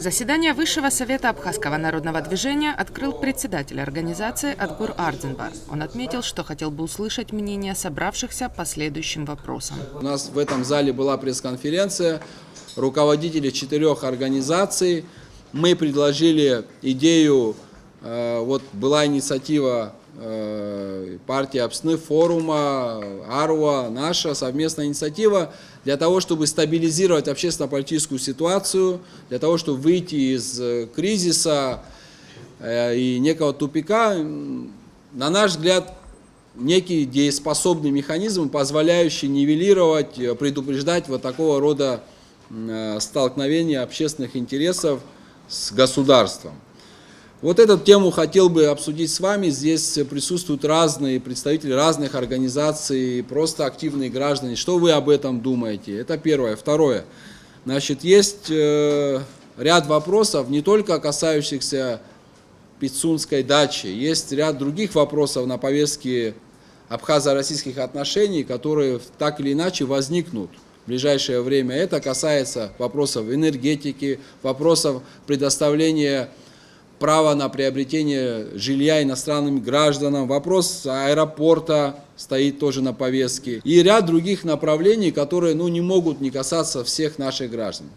Заседание Высшего совета Абхазского народного движения открыл председатель организации Адгур Ардзинбар. Он отметил, что хотел бы услышать мнение собравшихся по следующим вопросам. У нас в этом зале была пресс-конференция руководителей 4 организаций. Мы предложили идею, была инициатива партии Апсны, форума, АРУА, наша совместная инициатива для того, чтобы стабилизировать общественно-политическую ситуацию, для того, чтобы выйти из кризиса и некого тупика. На наш взгляд, некий дееспособный механизм, позволяющий нивелировать, предупреждать вот такого рода столкновения общественных интересов с государством. Вот эту тему хотел бы обсудить с вами. Здесь присутствуют разные представители разных организаций, просто активные граждане. Что вы об этом думаете? Это первое. Второе. Значит, есть ряд вопросов, не только касающихся Пицунской дачи. Есть ряд других вопросов на повестке абхазо-российских отношений, которые так или иначе возникнут в ближайшее время. Это касается вопросов энергетики, вопросов предоставления право на приобретение жилья иностранным гражданам, вопрос аэропорта стоит тоже на повестке, и ряд других направлений, которые не могут не касаться всех наших граждан.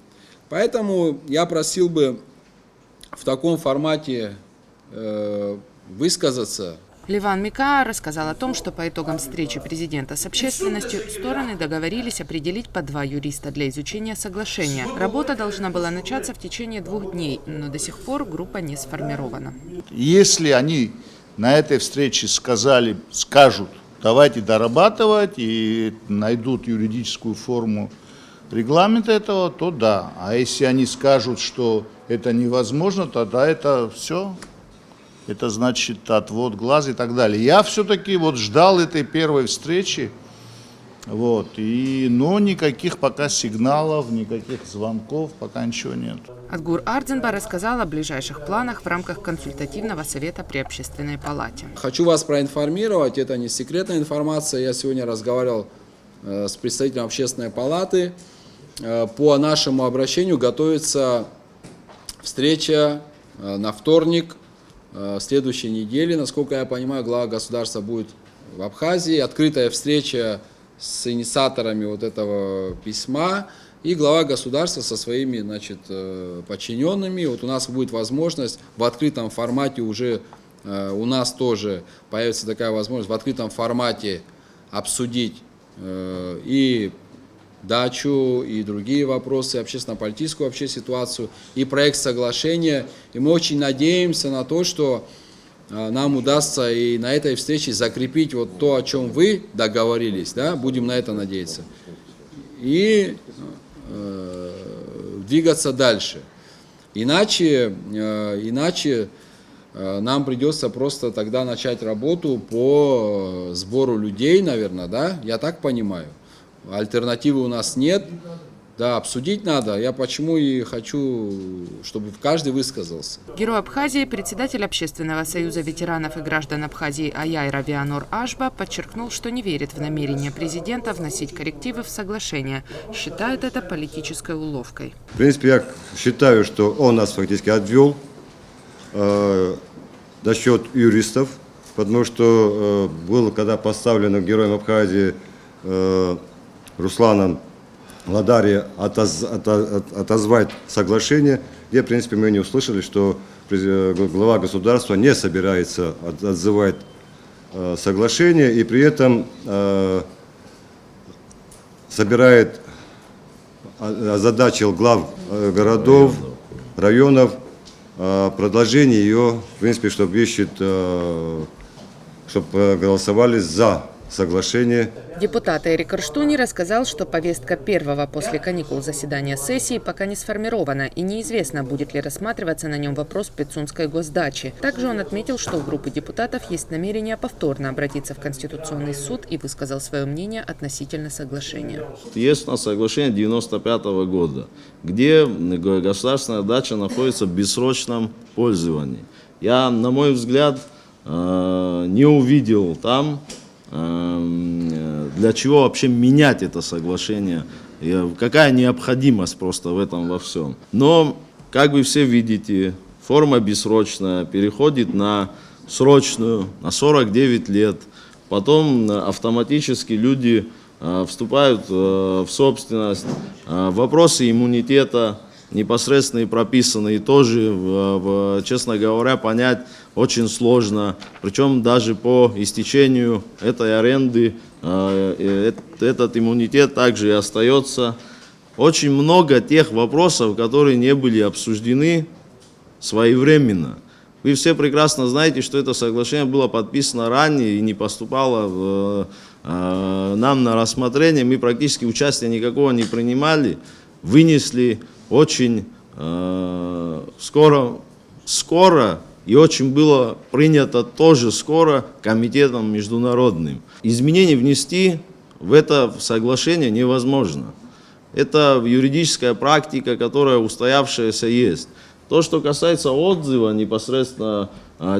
Поэтому я просил бы в таком формате высказаться. Ливан Мика рассказал о том, что по итогам встречи президента с общественностью стороны договорились определить по 2 юриста для изучения соглашения. Работа должна была начаться в течение 2 дней, но до сих пор группа не сформирована. Если они на этой встрече скажут, давайте дорабатывать и найдут юридическую форму регламента этого, то да. А если они скажут, что это невозможно, тогда это все. Это значит отвод глаз и так далее. Я все-таки ждал этой первой встречи, но никаких пока сигналов, никаких звонков, пока ничего нет. Адгур Ардзинбар рассказал о ближайших планах в рамках консультативного совета при общественной палате. Хочу вас проинформировать, это не секретная информация, я сегодня разговаривал с представителем общественной палаты. По нашему обращению готовится встреча на вторник следующей недели. Насколько я понимаю, глава государства будет в Абхазии. Открытая встреча с инициаторами этого письма. И глава государства со своими подчиненными. У нас будет возможность в открытом формате уже, у нас тоже появится такая возможность в открытом формате обсудить и дачу, и другие вопросы, общественно-политическую ситуацию, и проект соглашения. И мы очень надеемся на то, что нам удастся и на этой встрече закрепить то, о чем вы договорились, да, будем на это надеяться, и двигаться дальше. Иначе нам придется просто тогда начать работу по сбору людей, наверное, да, я так понимаю. Альтернативы у нас нет. Да, обсудить надо. Я почему и хочу, чтобы каждый высказался. Герой Абхазии, председатель Общественного союза ветеранов и граждан Абхазии Аяй Равианор Ашба подчеркнул, что не верит в намерение президента вносить коррективы в соглашение. Считает это политической уловкой. В принципе, я считаю, что он нас фактически отвел за счет юристов, потому что было когда поставлено героем Абхазии Русланом Ладари отозвать соглашение, где, в принципе, мы не услышали, что глава государства не собирается отзывать соглашение и при этом озадачил глав городов, районов продолжение ее, в принципе, чтобы голосовали за соглашение. Депутат Эрик Рштуни рассказал, что повестка первого после каникул заседания сессии пока не сформирована и неизвестно, будет ли рассматриваться на нем вопрос Пицунской госдачи. Также он отметил, что у группы депутатов есть намерение повторно обратиться в Конституционный суд и высказал свое мнение относительно соглашения. Есть у нас соглашение 1995 года, где государственная дача находится в бессрочном пользовании. Я, на мой взгляд, не увидел там, для чего вообще менять это соглашение, какая необходимость просто в этом во всем. Но как вы все видите, форма бессрочная переходит на срочную, на 49 лет. Потом автоматически люди вступают в собственность. Вопросы иммунитета непосредственно прописанные тоже, честно говоря, понять очень сложно. Причем даже по истечению этой аренды этот иммунитет также и остается. Очень много тех вопросов, которые не были обсуждены своевременно. Вы все прекрасно знаете, что это соглашение было подписано ранее и не поступало нам на рассмотрение. Мы практически участия никакого не принимали, вынесли очень скоро и очень было принято тоже скоро комитетом международным. Изменений внести в это соглашение невозможно. Это юридическая практика, которая устоявшаяся есть. То, что касается отзыва непосредственно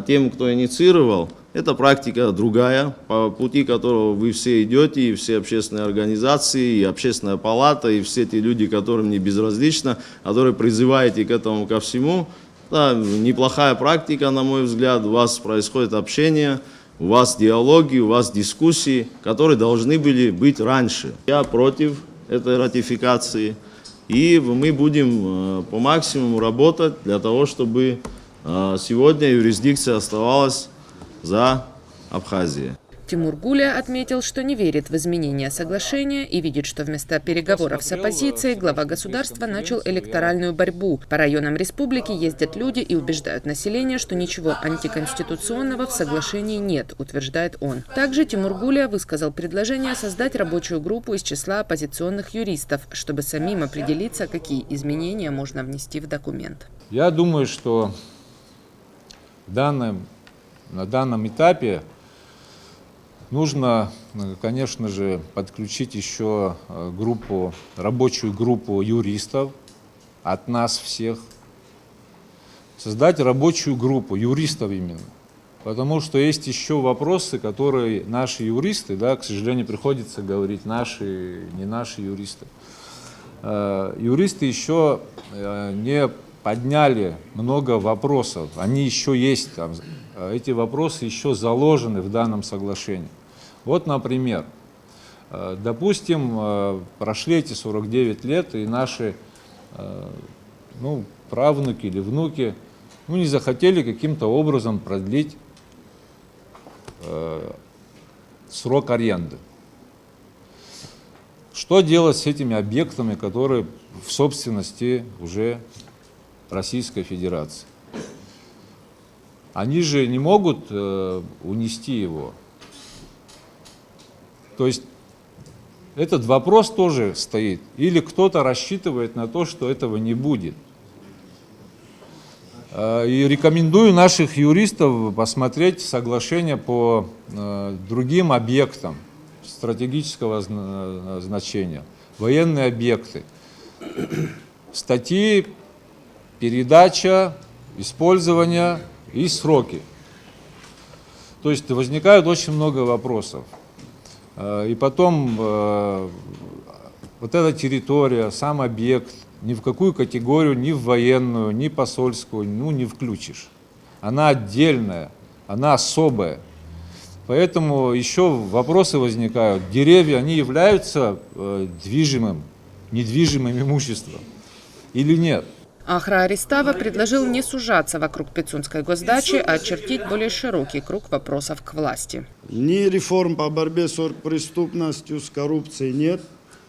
тем, кто инициировал, это практика другая, по пути которого вы все идете, и все общественные организации, и общественная палата, и все те люди, которым не безразлично, которые призываете к этому ко всему. Это неплохая практика, на мой взгляд. У вас происходит общение, у вас диалоги, у вас дискуссии, которые должны были быть раньше. Я против этой ратификации. И мы будем по максимуму работать для того, чтобы сегодня юрисдикция оставалась за Абхазией. Тимур Гуля отметил, что не верит в изменения соглашения и видит, что вместо переговоров с оппозицией глава государства начал электоральную борьбу. По районам республики ездят люди и убеждают население, что ничего антиконституционного в соглашении нет, утверждает он. Также Тимур Гуля высказал предложение создать рабочую группу из числа оппозиционных юристов, чтобы самим определиться, какие изменения можно внести в документ. Я думаю, что на данном этапе нужно, конечно же, подключить еще рабочую группу юристов от нас всех, создать рабочую группу юристов именно, потому что есть еще вопросы, которые наши юристы, к сожалению, приходится говорить наши, не наши юристы. Юристы еще не подняли много вопросов, они еще есть там, эти вопросы еще заложены в данном соглашении. Вот, например, допустим, прошли эти 49 лет, и наши правнуки или внуки не захотели каким-то образом продлить срок аренды. Что делать с этими объектами, которые в собственности уже Российской Федерации? Они же не могут унести его. То есть этот вопрос тоже стоит. Или кто-то рассчитывает на то, что этого не будет. И рекомендую наших юристов посмотреть соглашение по другим объектам стратегического значения. Военные объекты. Статьи, передача, использование и сроки. То есть возникает очень много вопросов. И потом вот эта территория, сам объект, ни в какую категорию, ни в военную, ни посольскую, не включишь. Она отдельная, она особая. Поэтому еще вопросы возникают. Деревья, они являются движимым, недвижимым имуществом или нет? Ахра Аристава предложил не сужаться вокруг Пицунской госдачи, а очертить более широкий круг вопросов к власти. Ни реформ по борьбе с оргпреступностью, с коррупцией нет,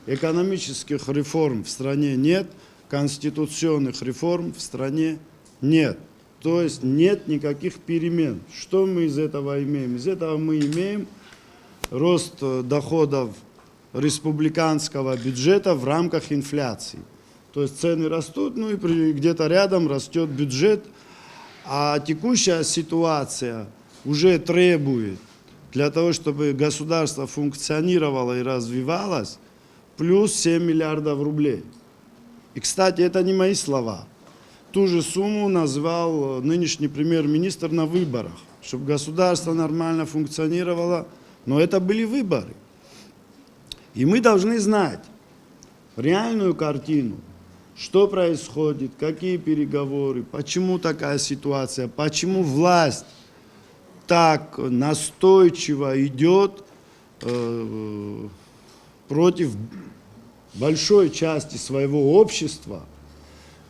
экономических реформ в стране нет, конституционных реформ в стране нет. То есть нет никаких перемен. Что мы из этого имеем? Из этого мы имеем рост доходов республиканского бюджета в рамках инфляции. То есть цены растут, и где-то рядом растет бюджет, а текущая ситуация уже требует для того, чтобы государство функционировало и развивалось, плюс 7 миллиардов рублей. И, кстати, это не мои слова. Ту же сумму назвал нынешний премьер-министр на выборах, чтобы государство нормально функционировало, но это были выборы. И мы должны знать реальную картину. что происходит, какие переговоры, почему такая ситуация, почему власть так настойчиво идет против большой части своего общества.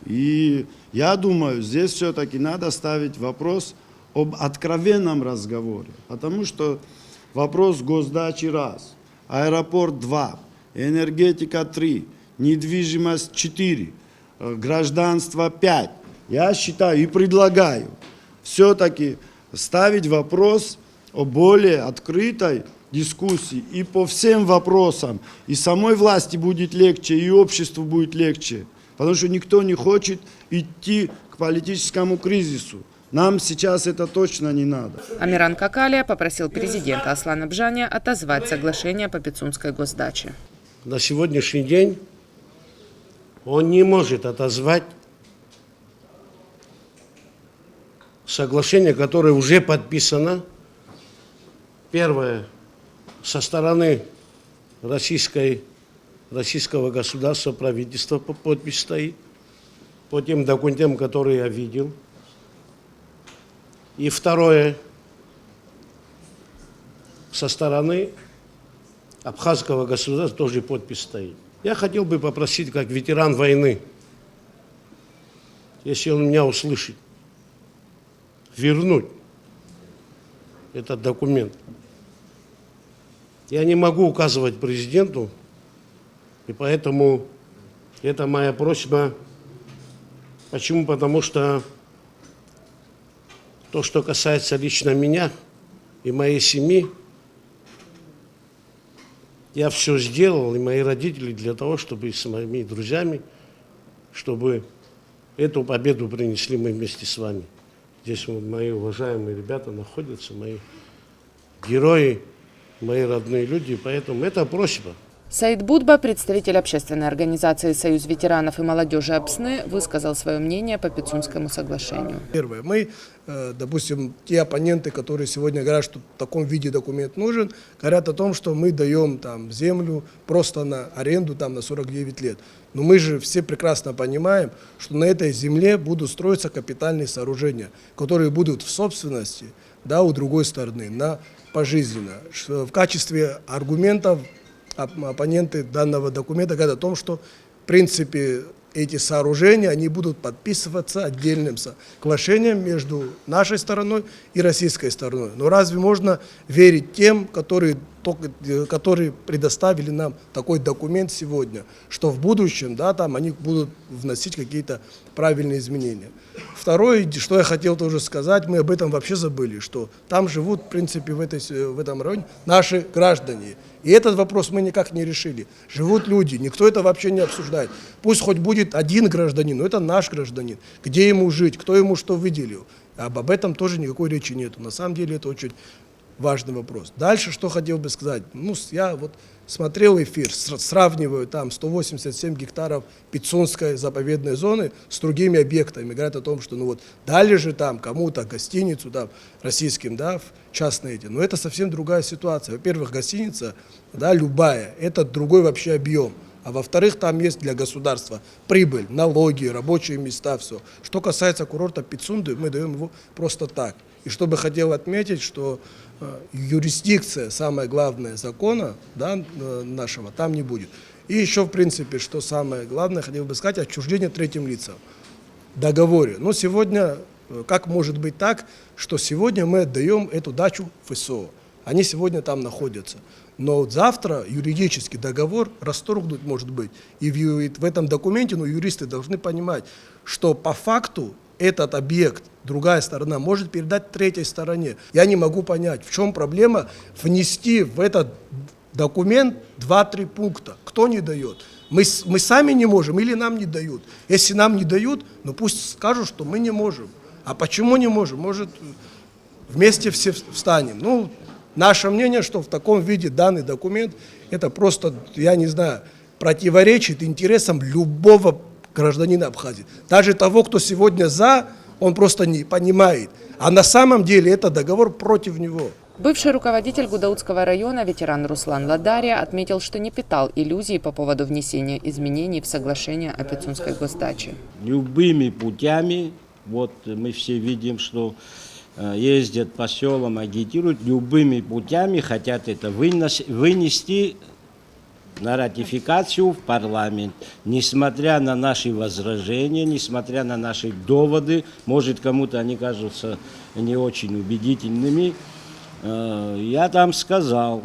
И я думаю, здесь все-таки надо ставить вопрос об откровенном разговоре, потому что вопрос госдачи раз, аэропорт 2, энергетика 3, недвижимость 4, гражданство 5. Я считаю и предлагаю все-таки ставить вопрос о более открытой дискуссии и по всем вопросам. И самой власти будет легче, и обществу будет легче, потому что никто не хочет идти к политическому кризису. Нам сейчас это точно не надо. Амиран Какалия попросил президента Аслана Бжаня отозвать соглашение по Пицунской госдаче. На сегодняшний день он не может отозвать соглашение, которое уже подписано. Первое, со стороны российского государства, правительства подпись стоит, по тем документам, которые я видел. И второе, со стороны абхазского государства тоже подпись стоит. Я хотел бы попросить, как ветеран войны, если он меня услышит, вернуть этот документ. Я не могу указывать президенту, и поэтому это моя просьба. Почему? Потому что то, что касается лично меня и моей семьи, я все сделал, и мои родители, для того, чтобы с моими друзьями, чтобы эту победу принесли мы вместе с вами. Здесь мои уважаемые ребята находятся, мои герои, мои родные люди, поэтому это просьба. Саид Будба, представитель общественной организации «Союз ветеранов и молодежи Апсны», высказал свое мнение по Пицунскому соглашению. Первое. Мы, допустим, те оппоненты, которые сегодня говорят, что в таком виде документ нужен, говорят о том, что мы даем там землю просто на аренду там, на 49 лет. Но мы же все прекрасно понимаем, что на этой земле будут строиться капитальные сооружения, которые будут в собственности, да, у другой стороны, на пожизненно. В качестве аргументов оппоненты данного документа говорят о том, что в принципе эти сооружения, они будут подписываться отдельным соглашением между нашей стороной и российской стороной. Но разве можно верить тем, которые предоставили нам такой документ сегодня, что в будущем, да, там они будут вносить какие-то правильные изменения? Второе, что я хотел тоже сказать, мы об этом вообще забыли, что там живут, в принципе, в этом районе наши граждане. И этот вопрос мы никак не решили. Живут люди, никто это вообще не обсуждает. Пусть хоть будет один гражданин, но это наш гражданин. Где ему жить, кто ему что выделил? Об этом тоже никакой речи нет. На самом деле это очень важный вопрос. Дальше, что хотел бы сказать. Ну, я вот смотрел эфир, сравниваю там 187 гектаров Пицунской заповедной зоны с другими объектами. Говорят о том, что ну вот дали же там кому-то гостиницу там российским, да, частные эти. Но это совсем другая ситуация. Во-первых, гостиница, да, любая, это другой вообще объем. А во-вторых, там есть для государства прибыль, налоги, рабочие места, все. Что касается курорта Пицунды, мы даем его просто так. И что бы хотел отметить, что юрисдикция, самое главное, закона, да, нашего, там не будет. И еще, в принципе, что самое главное, хотел бы сказать, отчуждение третьим лицам в договоре. Но сегодня, как может быть так, что сегодня мы отдаем эту дачу ФСО? Они сегодня там находятся. Но завтра юридический договор расторгнуть может быть. И в этом документе, ну, юристы должны понимать, что по факту этот объект другая сторона может передать третьей стороне. Я не могу понять, в чем проблема внести в этот документ 2-3 пункта. Кто не дает? Мы сами не можем или нам не дают? Если нам не дают, ну пусть скажут, что мы не можем. А почему не можем? Может, вместе все встанем. Ну, наше мнение, что в таком виде данный документ, это просто, я не знаю, противоречит интересам любого гражданина Абхазии. Даже того, кто сегодня за, он просто не понимает. А на самом деле это договор против него. Бывший руководитель Гудаутского района, ветеран Руслан Ладария, отметил, что не питал иллюзий по поводу внесения изменений в соглашение о Пицунской госдаче. Любыми путями, вот мы все видим, что ездят по селам, агитируют, любыми путями хотят это вынести на ратификацию в парламент, несмотря на наши возражения, несмотря на наши доводы, может кому-то они кажутся не очень убедительными. Я там сказал,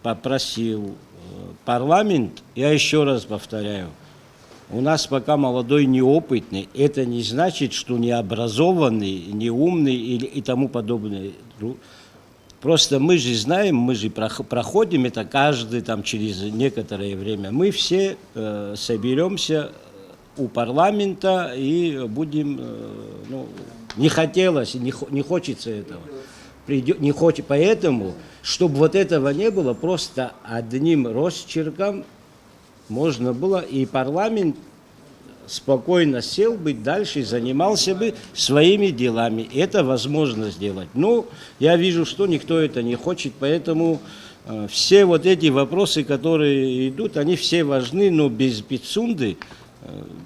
попросил парламент, я еще раз повторяю, у нас пока молодой, неопытный, это не значит, что необразованный, неумный и тому подобное. Просто мы же знаем, мы же проходим это каждый там через некоторое время. Мы все соберемся у парламента и будем, не хотелось, не хочется этого. Поэтому, чтобы вот этого не было, просто одним росчерком можно было, и парламент спокойно сел бы дальше, занимался бы своими делами. Это возможно сделать. Но я вижу, что никто это не хочет, поэтому все вот эти вопросы, которые идут, они все важны, но без Пицунды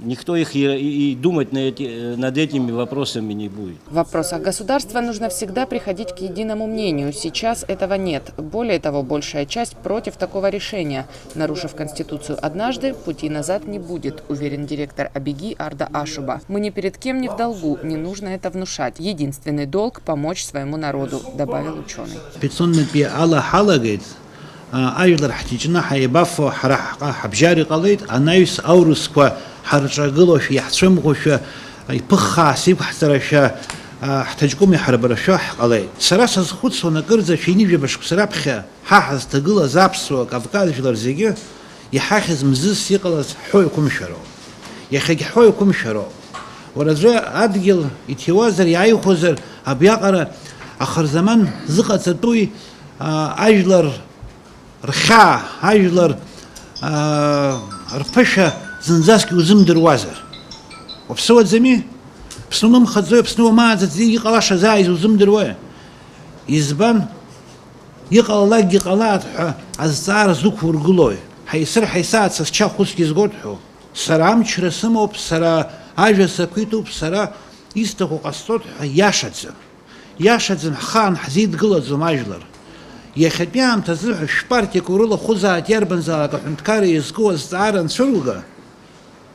никто их и думать над этими вопросами не будет. В вопросах государства нужно всегда приходить к единому мнению. Сейчас этого нет. Более того, большая часть против такого решения. Нарушив Конституцию однажды, пути назад не будет, уверен директор Абиги Арда Ашуба. Мы ни перед кем не в долгу, не нужно это внушать. Единственный долг – помочь своему народу, добавил ученый. أيضا حتيجنا حيبافو حبجاري قليت أنايس أورسكوا حرجعلوش يحسموش يبخا سيب حترشا حتجكم يحربرشا قليت سراس خود سونا قرزة شيني جبش سرابخا حاحز تقول زابسو كافكاد في الرزقة يحاخز مزز سيقلز حويكم شرو يخج حويكم شرو ورجع أدقل يتوازر يعيخوزر أبيقرا آخر زمان زقة تطوي أجلر رخاء هاجلر رفشة زنزاسكي وزمدر وازر وبسوى زمي بسنوم خذوه بسنوم ما زي قلاش زايز وزمدر وين يزبان يقال لاقي قلات عزار زوك ورقلوي حيصير حيساعد سشا خوسكي زغوتحو سرام تشرسمو بسرا هاجا سكويتو بسرا يستخو قصوت ياشدزم خان حزيد قلت زماجلر يخدمهم تزرع شبارتي كورولا خزات يربن زاك حنتكاري يزكو استعارن شلغا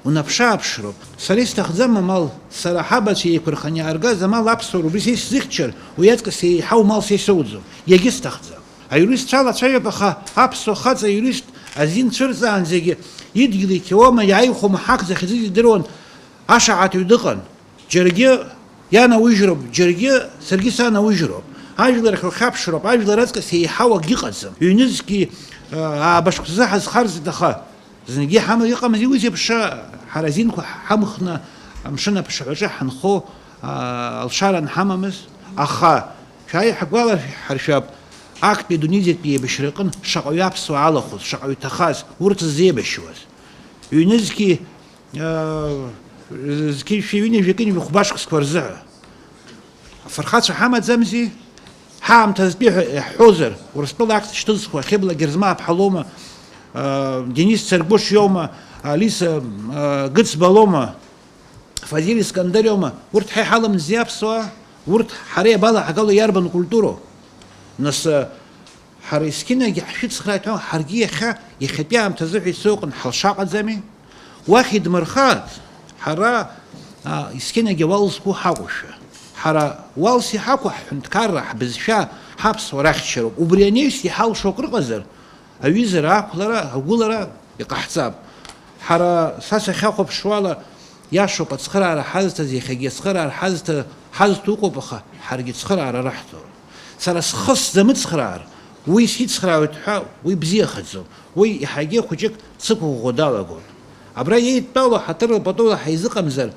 ونبشاب شرب سريست خزم مال صراحه بس يكرخني ارغاز مال ابسور بس زيخشر ويتكسي حو مال سي سودزو يجست خزم ايريست شالا شاي بخا ابسو خزا يريست ازين شرزان زي يدغلي كوما يايخو محق زخزي درون اشعت يدقن جرجي يانا ويجرب جرجي سرجيسانا ويجرب أجلر خلخاب شرب أجلر رزق سيحاوى جيقزم ينزكي باش زحز خرز دخا زنجي حمل يقام زيوزي بشا حرزين كو حمخنا مشنا بشعجة حنخو الشارع حمامس أخا شاي حقوالر حرشاب أكت بدونيزيت بيه بشرقن شقوياب سوالة خذ شقوي تخاز ورت الزيبة شواز ينزكي زكي شيويني جيكيني بخباشق سكورزع فرخات حمد زمزي حام تسبيح حوزر ورسبل عكس شتزخوا خبلة جرزما بحلومة دينيس سربوش يوما ليس قدس بالوما فازيل اسكندر يوما ورت حي حالة من زياب سوا ورت حري بالا حقالو ياربن كولتورو ناس حري سكينة يحشيت سخراتو حرقية خا يخبيها متزوحي سوق حلشاقة زمي واخد مرخات حرا سكينة جوالز كو حاوشة حرا والسي حاكو حنتكرح بزشا حبس وراخشرو وبريانيس يحاول شكر قزر اويزر اقلرا اقولرا يقحصاب حرا ساسا خاخو بشوالا ياشو بتسخرا حازت زي خجي سخرا حازت توقو بخا حرقي سخرا رحتو سرا خص زمت سخرا ويسيت سخرا وتحا ويبزي خزو وي حاجي خوجك تسكو غدالا قول ابرا يتباولو حتر بطولا حيزق مزل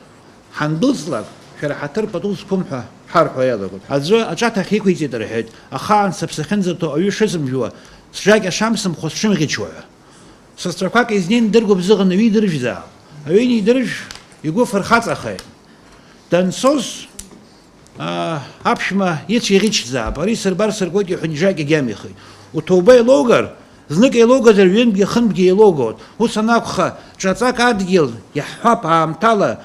حندوزلك شرا حتر بطوس كمحة حرحو يا ذاك أجا تحقيق يجي درحت أخان سبسخن زتو أيش اسم جوا سجاك الشمس مخشم غيشوا سستركاك إذنين درجو بزغن نوي درج ذا أويني درج يقول فرخات أخي تنصوص أبشما يتشيغيش زاب أري سربار سرقوتي حنجاكي جاميخي وتوباي لوغر زنك يلوغر زرين بيخن بجي يلوغر هو سناقخا جاتاك عدقيل يحاب عامتالا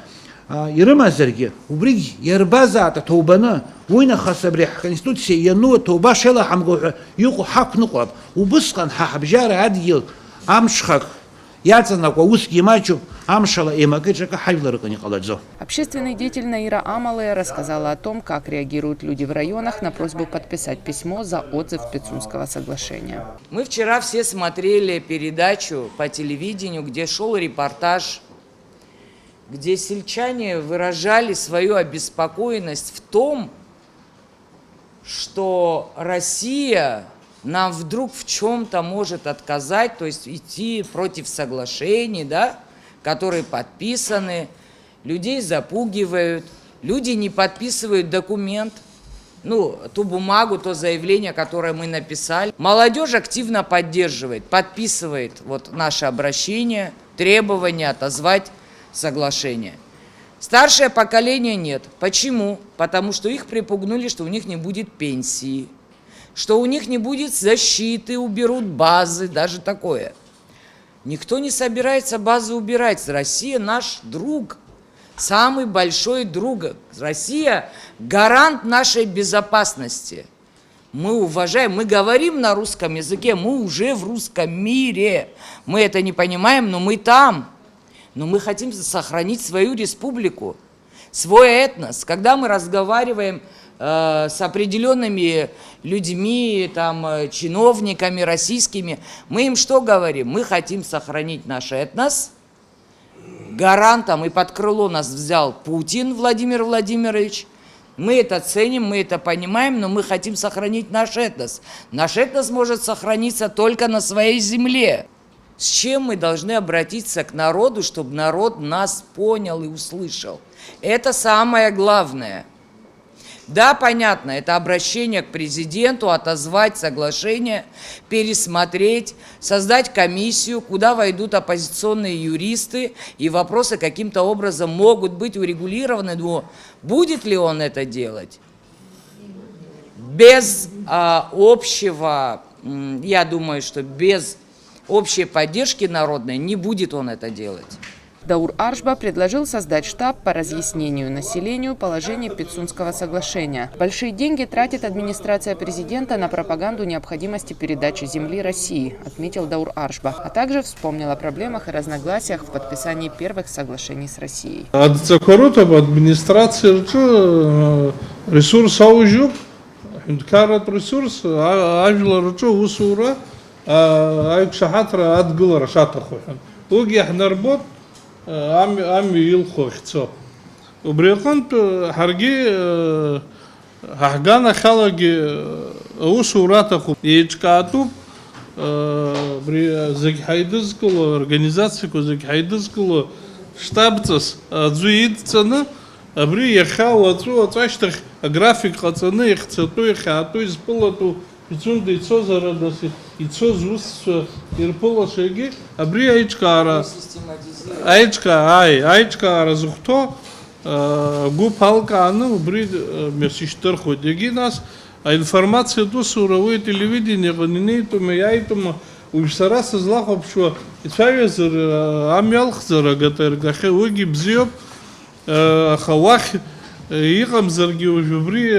يرمى زرقي وبريج يربازا توبانا وين خاصة بريح كونستитуция ينو توبا شلا حمقو يقو حق نقوب وبسقن حق جار عدقيل أمشخك يعتنق ووسكي мачу амшала эмакечака хайвларыкани каладзо. Общественный деятель Наира Амалая рассказала о том, как реагируют люди в районах на просьбу подписать письмо за отзыв Пицунского соглашения. Мы вчера все смотрели передачу по телевидению, где шел репортаж, где сельчане выражали свою обеспокоенность в том, что Россия нам вдруг в чем-то может отказать, то есть идти против соглашений, да, которые подписаны, людей запугивают, люди не подписывают документ, ну, ту бумагу, то заявление, которое мы написали. Молодежь активно поддерживает, подписывает вот наше обращение, требование отозвать соглашение. Старшее поколение нет. Почему? Потому что их припугнули, что у них не будет пенсии, что у них не будет защиты, уберут базы, даже такое. Никто не собирается базы убирать. Россия наш друг, самый большой друг. Россия гарант нашей безопасности. Мы уважаем, мы говорим на русском языке, мы уже в русском мире. Мы это не понимаем, но мы там. Но мы хотим сохранить свою республику, свой этнос. Когда мы разговариваем с определенными людьми, там, чиновниками российскими, мы им что говорим? Мы хотим сохранить наш этнос. Гарантом и под крыло нас взял Путин Владимир Владимирович. Мы это ценим, мы это понимаем, но мы хотим сохранить наш этнос. Наш этнос может сохраниться только на своей земле. С чем мы должны обратиться к народу, чтобы народ нас понял и услышал? Это самое главное. Да, понятно, это обращение к президенту, отозвать соглашение, пересмотреть, создать комиссию, куда войдут оппозиционные юристы, и вопросы каким-то образом могут быть урегулированы, но будет ли он это делать? Без общего, я думаю, что без общей поддержки народной не будет он это делать. Даур Аршба предложил создать штаб по разъяснению населению положений Пицунского соглашения. Большие деньги тратит администрация президента на пропаганду необходимости передачи земли России, отметил Даур Аршба, а также вспомнил о проблемах и разногласиях в подписании первых соглашений с Россией. Администрация ресурс аужуп, карат ресурс, ажла ручо усура, айкшахатра адгла рашатахухан. Уги ахнарбот ами илхохцо. Убреконт харги хагана халаги усуратаху ичкату бри загхайдызкуло организация загхайдызкуло штабцас зуидцана бри яхау ацуаштах график хацаны ихцату ихату изполату Пицунда ицо зарадаси, ицо зус ирполашеги, абри айчкара, айчкара зухто, гупалка ану, бри месиштер ходеги нас, а информация до суровое телевидение, ванинейтум, яйтум, уйшара созлахов, что ицавезер амялхзера гатергахе уги бзиоп, хавах. Иҟам заргьы уажәыбри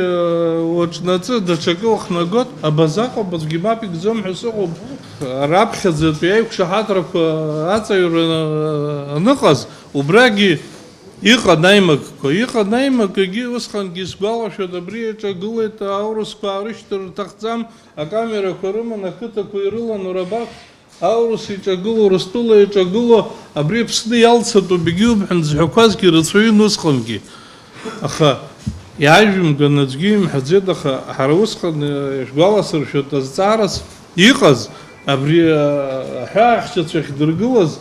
уаҿнаҵы даҽакы уахнагот абазаҟа базгьы-мап икӡом ҳәа сыҟоуп. Раԥхьаӡатәи аиқәшаҳаҭрақәа аҵаҩра аныҟаз, убрагьы иҟан аимакқәа. Иҟан аимакгьы усҟангьы сгәалашәоит, абри иаҿагылеит аурысқәа аарышьҭыр рҭахӡам, акамерақәа рыман, ақыҭақәа ирылан урабак, аурыс иҿагыло, Урыстәыла иҿагыло, абри Аԥсны иалцатәуп егьиуп ҳәа зҳәақәазгьы рацәаҩын усҟангьы. Аха иаажәымган аӡәгьы имҳәаӡеит, аха ҳара усҟан ишгәаласыршәоит азҵаарас иҟаз, абри аҳәаахьчацәа ахьдыргылаз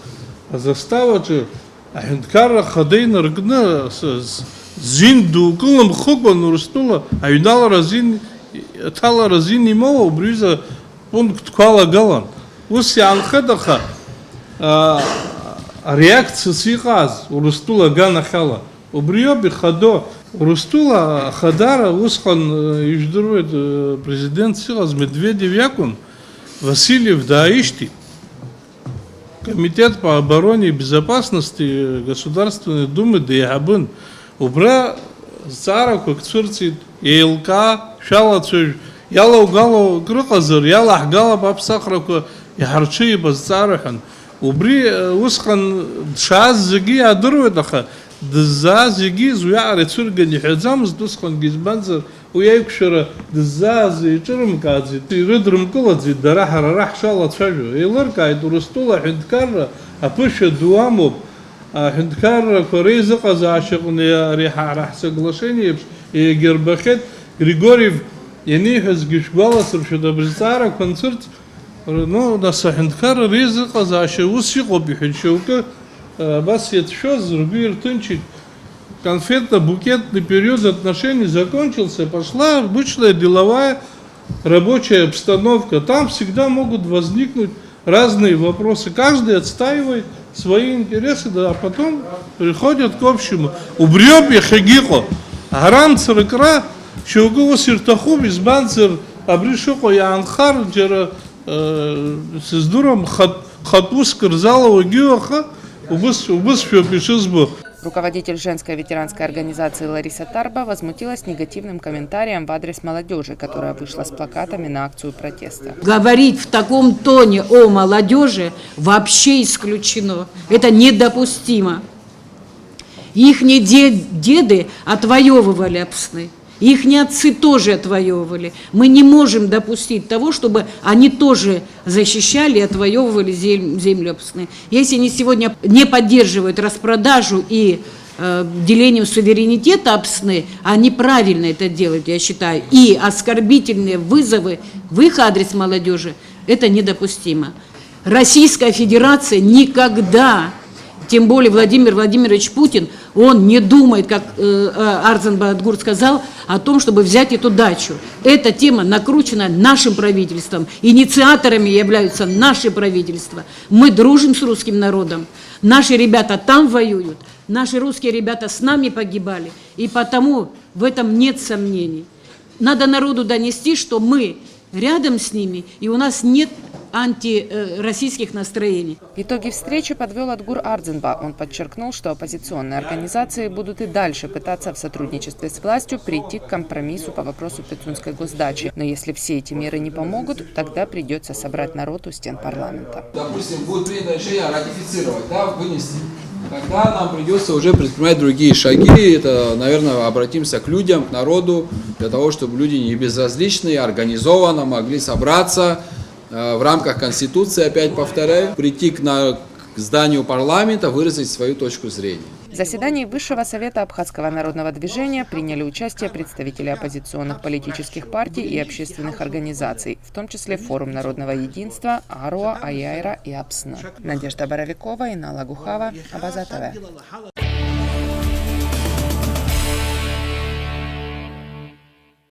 азаставаҿы аҳәынҭқарра хада инаркны зин дук ылымхыкәан Урыстәыла аҩналара аҭалара азин имоуа убриҩыза пунктқәа алагалан. Ус иаанхеит, аха ареакциас иҟаз Урыстәыла аганахьала. Убриоуп ихадо Урыстула Хадара усхан иждурует президент Силас Медведев Якун Васильев Даишти. Комитет по обороне и безопасности Государственной Думы Деябын убра цара кокцурцит елка шалацуж яла угало крыказыр яла хгала бабсахраку яхарчи базцарахан убри усхан шаз зиги адрудаха дза зиги зуя рецургани хазамс дусхан гизбанзер уяйкшера дза зичрм кази тирдрм кладзи дарахара рах шалацажу еларкай дурстула хиндкар апыша дуамоб хиндкар корейза казашыгны риха рах соглашение и гербахет Григорьев Янихас гишгваласыр шудабрицара концерт ну да сахиндкар ризы казаши усиqo бихичука бас етшоз рубир тынчик конфетно-букетный период отношений закончился, пошла обычная деловая рабочая обстановка. Там всегда могут возникнуть разные вопросы. Каждый отстаивает свои интересы, да, а потом приходят к общему. Убрёб я хагико, гарам царыкра, шоугу сиртаху безбанцер, абришоко я анхар, джера с дуром хатус кырзалова гюаха, убыс фёпишизбу. Руководитель женской ветеранской организации Лариса Тарба возмутилась негативным комментарием в адрес молодежи, которая вышла с плакатами на акцию протеста. Говорить в таком тоне о молодежи вообще исключено. Это недопустимо. Ихние деды отвоевывали обсны. Ихние отцы тоже отвоевывали. Мы не можем допустить того, чтобы они тоже защищали и отвоевывали землю обсны. Если они сегодня не поддерживают распродажу и делением суверенитета обсны, они правильно это делают, я считаю. И оскорбительные вызовы в их адрес молодежи – это недопустимо. Российская Федерация никогда, тем более Владимир Владимирович Путин, он не думает, как Арзан Бадгур сказал, о том, чтобы взять эту дачу. Эта тема накручена нашим правительством. Инициаторами являются наши правительства. Мы дружим с русским народом. Наши ребята там воюют. Наши русские ребята с нами погибали. И потому в этом нет сомнений. Надо народу донести, что мы рядом с ними, и у нас нет антироссийских настроений. Итоги встречи подвел Адгур Ардзинба. Он подчеркнул, что оппозиционные организации будут и дальше пытаться в сотрудничестве с властью прийти к компромиссу по вопросу Пицунской госдачи. Но если все эти меры не помогут, тогда придется собрать народ у стен парламента. Допустим, будет принято решение ратифицировать, да, вынести. Тогда нам придется уже предпринимать другие шаги. Это, наверное, обратимся к людям, к народу, для того, чтобы люди не безразличные, организованно могли собраться в рамках Конституции, опять повторяю, прийти к зданию парламента, выразить свою точку зрения. В заседании Высшего совета Абхазского народного движения приняли участие представители оппозиционных политических партий и общественных организаций, в том числе Форум народного единства, Аруа, Аяйра и Апсна. Надежда Боровикова, Инна Лагухава, Абаза ТВ.